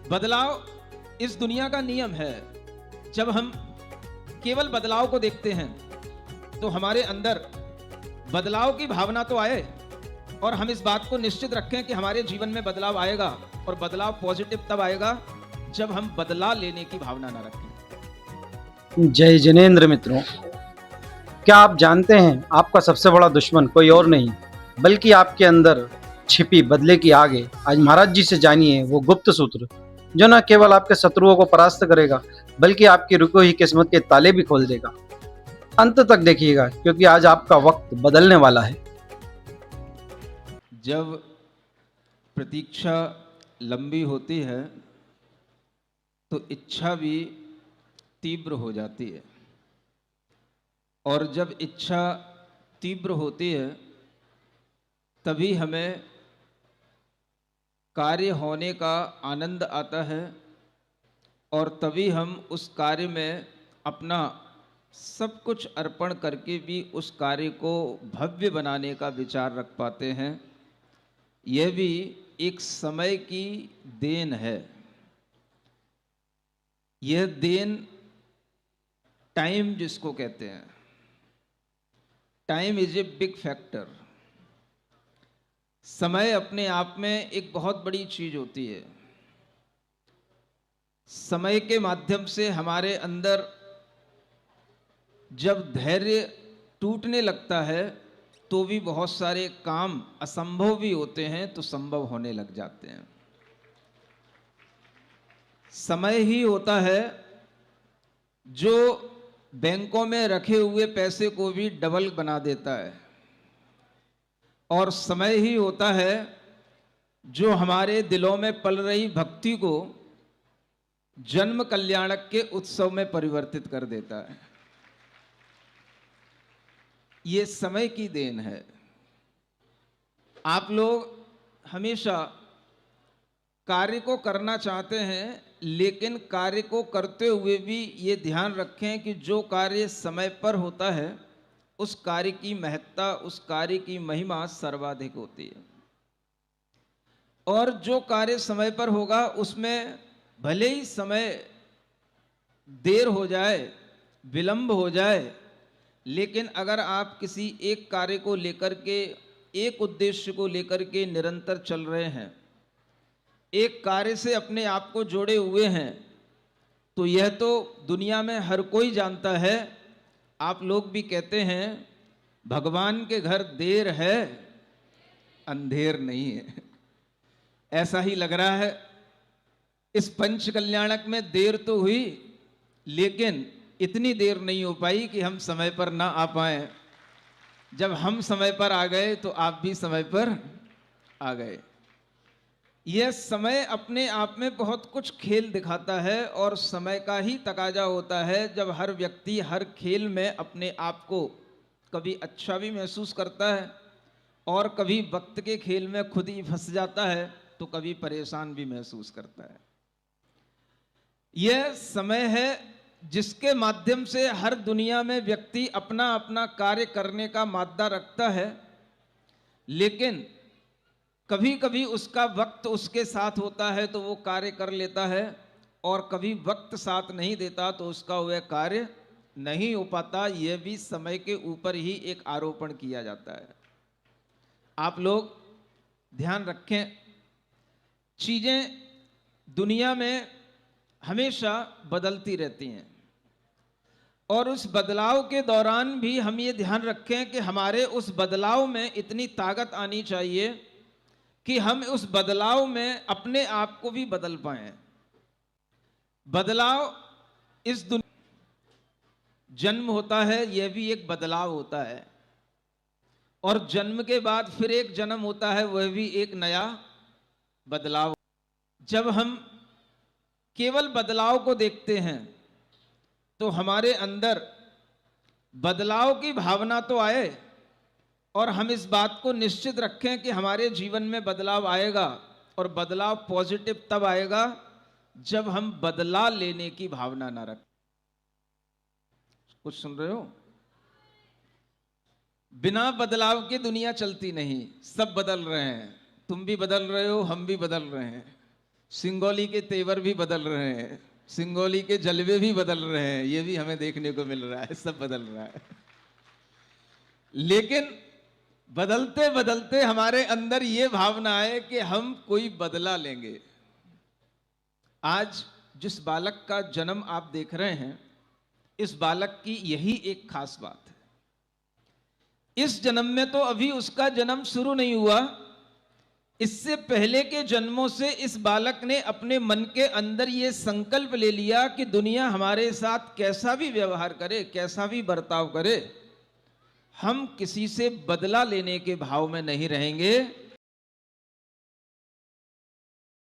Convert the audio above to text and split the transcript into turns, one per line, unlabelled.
बदलाव इस दुनिया का नियम है। जब हम केवल बदलाव को देखते हैं तो हमारे अंदर बदलाव की भावना तो आए और हम इस बात को निश्चित रखें कि हमारे जीवन में बदलाव आएगा, और बदलाव पॉजिटिव तब आएगा जब हम बदला लेने की भावना ना रखें।
जय जिनेंद्र मित्रों, क्या आप जानते हैं आपका सबसे बड़ा दुश्मन कोई और नहीं बल्कि आपके अंदर छिपी बदले की आग है। आज महाराज जी से जानिए वो गुप्त सूत्र जो न केवल आपके शत्रुओं को परास्त करेगा बल्कि आपकी रुकी हुई किस्मत के ताले भी खोल देगा। अंत तक देखिएगा क्योंकि आज आपका वक्त बदलने वाला है।
जब प्रतीक्षा लंबी होती है तो इच्छा भी तीव्र हो जाती है, और जब इच्छा तीव्र होती है तभी हमें कार्य होने का आनंद आता है, और तभी हम उस कार्य में अपना सब कुछ अर्पण करके भी उस कार्य को भव्य बनाने का विचार रख पाते हैं। यह भी एक समय की देन है। यह देन टाइम जिसको कहते हैं, time is a big factor. समय अपने आप में एक बहुत बड़ी चीज होती है। समय के माध्यम से हमारे अंदर जब धैर्य टूटने लगता है तो भी बहुत सारे काम असंभव भी होते हैं तो संभव होने लग जाते हैं। समय ही होता है जो बैंकों में रखे हुए पैसे को भी डबल बना देता है, और समय ही होता है जो हमारे दिलों में पल रही भक्ति को जन्म कल्याणक के उत्सव में परिवर्तित कर देता है। ये समय की देन है। आप लोग हमेशा कार्य को करना चाहते हैं, लेकिन कार्य को करते हुए भी ये ध्यान रखें कि जो कार्य समय पर होता है उस कार्य की महत्ता, उस कार्य की महिमा सर्वाधिक होती है, और जो कार्य समय पर होगा उसमें भले ही समय देर हो जाए, विलंब हो जाए, लेकिन अगर आप किसी एक कार्य को लेकर के, एक उद्देश्य को लेकर के निरंतर चल रहे हैं, एक कार्य से अपने आप को जोड़े हुए हैं, तो यह तो दुनिया में हर कोई जानता है। आप लोग भी कहते हैं भगवान के घर देर है अंधेर नहीं है। ऐसा ही लग रहा है। इस पंच कल्याणक में देर तो हुई, लेकिन इतनी देर नहीं हो पाई कि हम समय पर ना आ पाए। जब हम समय पर आ गए तो आप भी समय पर आ गए। यह समय अपने आप में बहुत कुछ खेल दिखाता है, और समय का ही तकाजा होता है जब हर व्यक्ति हर खेल में अपने आप को कभी अच्छा भी महसूस करता है और कभी वक्त के खेल में खुद ही फंस जाता है, तो कभी परेशान भी महसूस करता है। यह समय है जिसके माध्यम से हर दुनिया में व्यक्ति अपना अपना कार्य करने का मादा रखता है, लेकिन कभी कभी उसका वक्त उसके साथ होता है तो वो कार्य कर लेता है, और कभी वक्त साथ नहीं देता तो उसका वह कार्य नहीं हो पाता। यह भी समय के ऊपर ही एक आरोपण किया जाता है। आप लोग ध्यान रखें, चीजें दुनिया में हमेशा बदलती रहती हैं, और उस बदलाव के दौरान भी हम ये ध्यान रखें कि हमारे उस बदलाव में इतनी ताकत आनी चाहिए कि हम उस बदलाव में अपने आप को भी बदल पाएं। बदलाव इस दुनिया जन्म होता है, यह भी एक बदलाव होता है, और जन्म के बाद फिर एक जन्म होता है, वह भी एक नया बदलाव। जब हम केवल बदलाव को देखते हैं तो हमारे अंदर बदलाव की भावना तो आए, और हम इस बात को निश्चित रखें कि हमारे जीवन में बदलाव आएगा, और बदलाव पॉजिटिव तब आएगा जब हम बदला लेने की भावना ना रखें। कुछ सुन रहे हो? बिना बदलाव के दुनिया चलती नहीं। सब बदल रहे हैं, तुम भी बदल रहे हो, हम भी बदल रहे हैं, सिंगोली के तेवर भी बदल रहे हैं, सिंगोली के जलवे भी बदल रहे हैं, ये भी हमें देखने को मिल रहा है, सब बदल रहा है। लेकिन बदलते बदलते हमारे अंदर ये भावना है कि हम कोई बदला लेंगे। आज जिस बालक का जन्म आप देख रहे हैं, इस बालक की यही एक खास बात है। इस जन्म में तो अभी उसका जन्म शुरू नहीं हुआ, इससे पहले के जन्मों से इस बालक ने अपने मन के अंदर ये संकल्प ले लिया कि दुनिया हमारे साथ कैसा भी व्यवहार करे, कैसा भी बर्ताव करे, हम किसी से बदला लेने के भाव में नहीं रहेंगे,